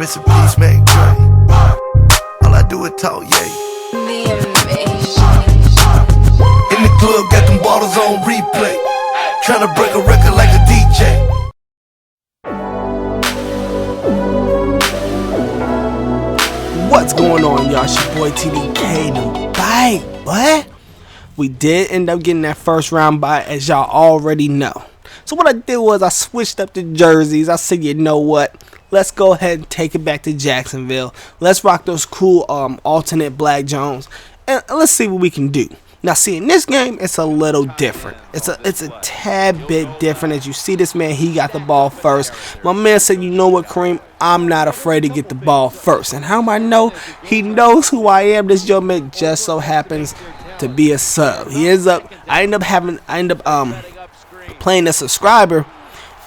Rest in peace, make Dre. All I do is talk, yeah. In the club, got them bottles on replay. Tryna break a record like a DJ. What's going on, y'all? It's your boy TDK. Bye, what? We did end up getting that first round bye, as y'all already know. So what I did was I switched up the jerseys. I said, you know what? Let's go ahead and take it back to Jacksonville. Let's rock those cool alternate black Jones, and let's see what we can do. Now, see, in this game, it's a little different. It's a tad bit different. As you see this man, he got the ball first. My man said, you know what, Kareem? I'm not afraid to get the ball first. And how do I know? He knows who I am. This young man just so happens to be a sub. I end up playing a subscriber.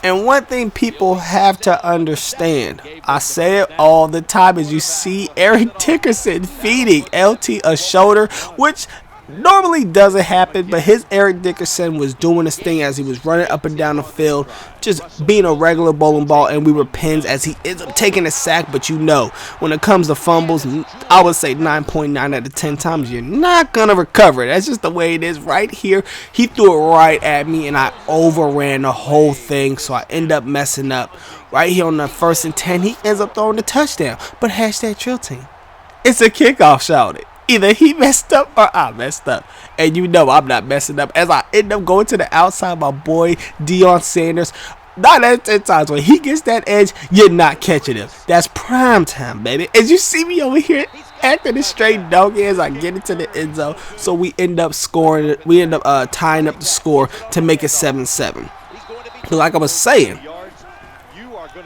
And one thing people have to understand, I say it all the time, is you see Eric Dickerson feeding LT a shoulder, which normally doesn't happen, but his Eric Dickerson was doing his thing as he was running up and down the field, just being a regular bowling ball, and we were pins as he ends up taking a sack. But you know, when it comes to fumbles, I would say 9.9 out of 10 times you're not gonna recover it. That's just the way it is. Right here, he threw it right at me, and I overran the whole thing, so I end up messing up. Right here on the 1st and 10, he ends up throwing the touchdown. But hashtag Trill Team, it's a kickoff, shouted. Either he messed up or I messed up. And you know I'm not messing up, as I end up going to the outside. My boy Deion Sanders, 9 out of 10 times when he gets that edge, you're not catching him. That's prime time, baby. As you see me over here acting a straight donkey as I get into the end zone. So we end up scoring. We end up tying up the score to make it 7-7. So like I was saying,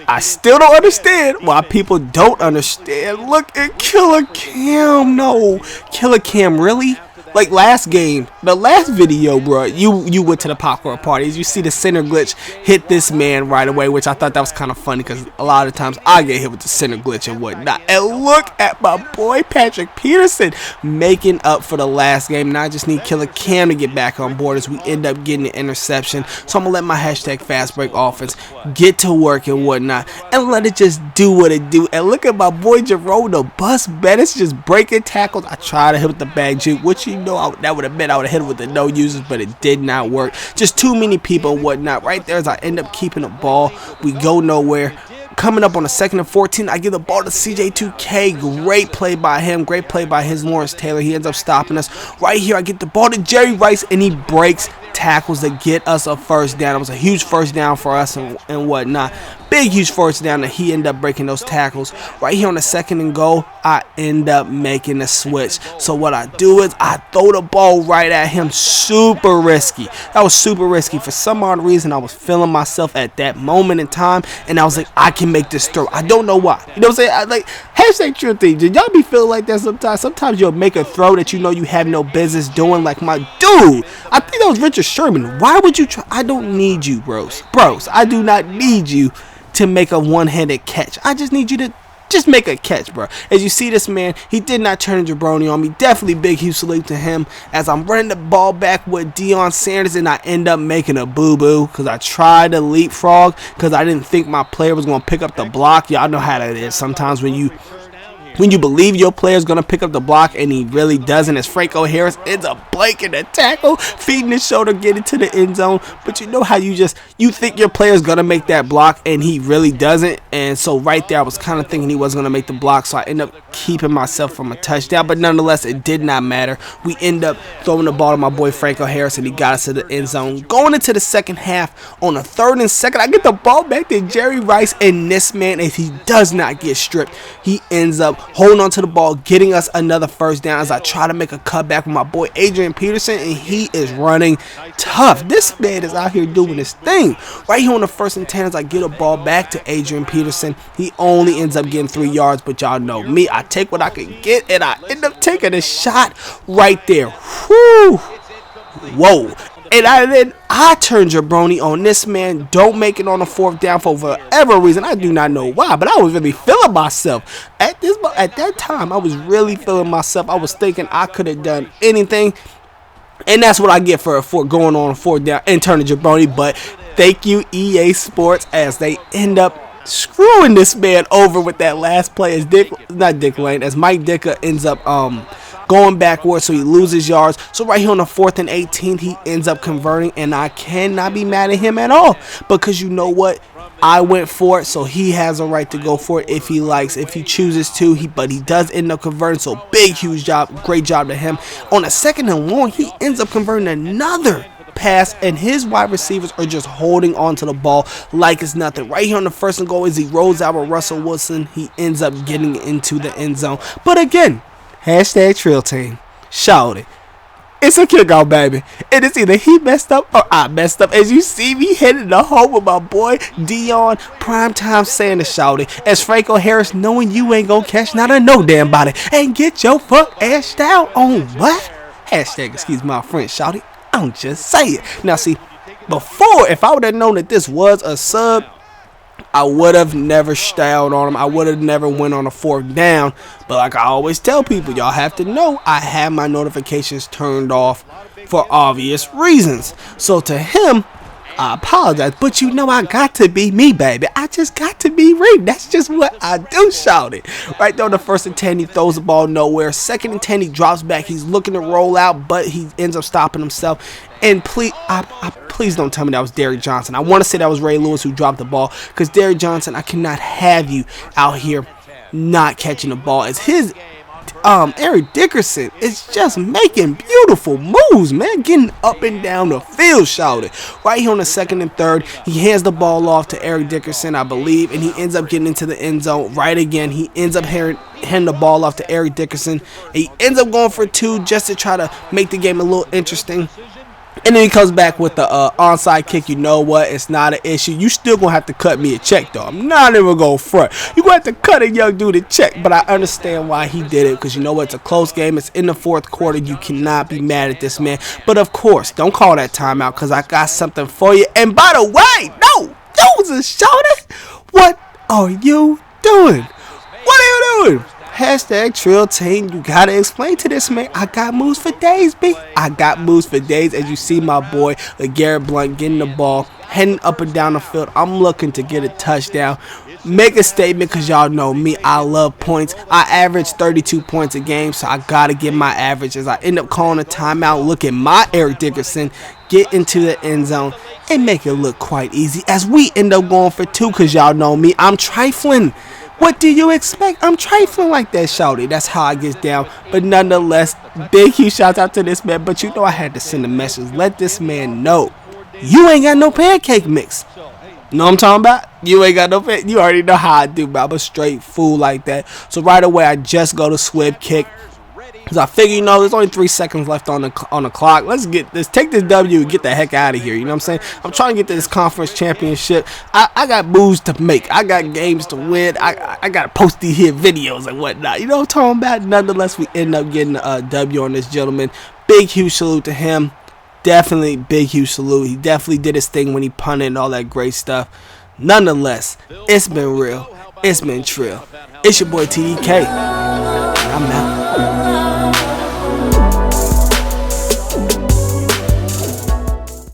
I still don't understand why people don't understand. Look at Killer Cam. No, Killer Cam, really? Like last game, the last video, bro, you went to the popcorn parties. You see the center glitch hit this man right away, which I thought that was kind of funny because a lot of times I get hit with the center glitch and whatnot. And look at my boy Patrick Peterson making up for the last game. Now I just need Killer Cam to get back on board as we end up getting an interception. So I'm going to let my hashtag fast break offense get to work and whatnot and let it just do what it do. And look at my boy Jerome, the bus Bettis, just breaking tackles. I tried to hit with the bag juke, which you know that would have been, I would have hit it with the no users, but it did not work. Just too many people and whatnot. Right there as I end up keeping the ball, we go nowhere. Coming up on the 2nd and 14, I give the ball to CJ2K. Great play by him. Great play by his Lawrence Taylor. He ends up stopping us. Right here, I get the ball to Jerry Rice, and he breaks tackles to get us a first down. It was a huge first down for us and whatnot. Big, huge first down that he ended up breaking those tackles. Right here on the 2nd and goal, I end up making a switch. So what I do is I throw the ball right at him. Super risky. That was super risky. For some odd reason, I was feeling myself at that moment in time, and I was like, I can make this throw. I don't know why. You know what I'm saying? Hashtag True Thing. Did y'all be feeling like that sometimes? Sometimes you'll make a throw that you know you have no business doing, like my dude. I think that was Richard Sherman. Why would you try? I don't need you, bros. I do not need you to make a one-handed catch. I just need you to just make a catch, bro. As you see this man, he did not turn a jabroni on me. Definitely big, huge salute to him as I'm running the ball back with Deion Sanders, and I end up making a boo-boo because I tried to leapfrog because I didn't think my player was going to pick up the block. Y'all know how that is. Sometimes when you believe your player's going to pick up the block and he really doesn't, as Franco Harris ends up blanking the tackle, feeding his shoulder, getting to the end zone. But you know how you think your player's going to make that block and he really doesn't. And so right there, I was kind of thinking he wasn't going to make the block, so I end up keeping myself from a touchdown. But nonetheless, it did not matter. We end up throwing the ball to my boy Franco Harris, and he got us to the end zone. Going into the second half, on the 3rd and 2nd, I get the ball back to Jerry Rice, and this man, if he does not get stripped, he ends up holding on to the ball, getting us another first down as I try to make a cutback with my boy Adrian Peterson, and he is running tough. This man is out here doing his thing. Right here on the 1st and 10, as I get a ball back to Adrian Peterson, he only ends up getting 3 yards, but y'all know me, I take what I can get, and I end up taking a shot right there. Whew. Whoa. And then I turned jabroni on this man. Don't make it on the 4th down for whatever reason. I do not know why, but I was really feeling myself. At that time, I was really feeling myself. I was thinking I could have done anything. And that's what I get for going on a 4th down and turning jabroni. But thank you, EA Sports, as they end up screwing this man over with that last play as as Mike Dicker ends up going backwards, so he loses yards. So right here on the 4th and 18, he ends up converting, and I cannot be mad at him at all, because you know what? I went for it, so he has a right to go for it if he likes, if he chooses to. But he does end up converting, so big, huge job, great job to him. On the 2nd and long, he ends up converting another pass, and his wide receivers are just holding on to the ball like it's nothing. Right here on the 1st and goal, as he rolls out with Russell Wilson, he ends up getting into the end zone. But again, hashtag Trill Team, shout it. It's a kickoff, baby. And it's either he messed up or I messed up. As you see me heading the home with my boy Dion Primetime Sanders, shouting. As Franco Harris, knowing you ain't gonna catch not a no damn body. And get your fuck ass down on what? Hashtag excuse my French, shouting. I'm just saying. Now see, before, if I would have known that this was a sub, I would have never styled on him. I would have never went on a 4th down. But like I always tell people, y'all have to know I have my notifications turned off for obvious reasons. So to him, I apologize. But you know I got to be me, baby. I just got to be me. That's just what I do, shout it. Right there on the 1st and 10, he throws the ball nowhere. 2nd and 10, he drops back. He's looking to roll out, but he ends up stopping himself. And please, please don't tell me that was Derrick Johnson. I want to say that was Ray Lewis who dropped the ball, because Derrick Johnson, I cannot have you out here not catching the ball. As his Eric Dickerson is just making beautiful moves, man, getting up and down the field, shouted. Right here on the 2nd and 3rd, he hands the ball off to Eric Dickerson, I believe, and he ends up getting into the end zone. Right again, he ends up handing the ball off to Eric Dickerson. He ends up going for 2 just to try to make the game a little interesting. And then he comes back with the onside kick. You know what? It's not an issue. You still going to have to cut me a check, though. I'm not even going to front. You're going to have to cut a young dude a check. But I understand why he did it, because you know what? It's a close game. It's in the 4th quarter. You cannot be mad at this man. But, of course, don't call that timeout, because I got something for you. And, by the way, no, Joseph Shorty, what are you doing? What are you doing? Hashtag Trill Team, you gotta explain to this man. I got moves for days, B. I got moves for days. As you see my boy Garrett Blunt getting the ball, heading up and down the field. I'm looking to get a touchdown. Make a statement, because y'all know me. I love points. I average 32 points a game, so I gotta get my average. As I end up calling a timeout, look at my Eric Dickerson get into the end zone and make it look quite easy. As we end up going for 2, because y'all know me. I'm trifling. What do you expect? I'm trifling like that, shouty. That's how I get down. But nonetheless, big huge shout out to this man. But you know I had to send a message. Let this man know you ain't got no pancake mix. Know what I'm talking about? You ain't got no pancake. You already know how I do, but I'm a straight fool like that. So right away, I just go to Swift kick. Because I figure, you know, there's only 3 seconds left on the clock. Let's take this W and get the heck out of here. You know what I'm saying? I'm trying to get to this conference championship. I got moves to make. I got games to win. I got to post these here videos and whatnot. You know what I'm talking about? Nonetheless, we end up getting a W on this gentleman. Big, huge salute to him. Definitely big, huge salute. He definitely did his thing when he punted and all that great stuff. Nonetheless, it's been real. It's been trill. It's your boy TDK. I'm out.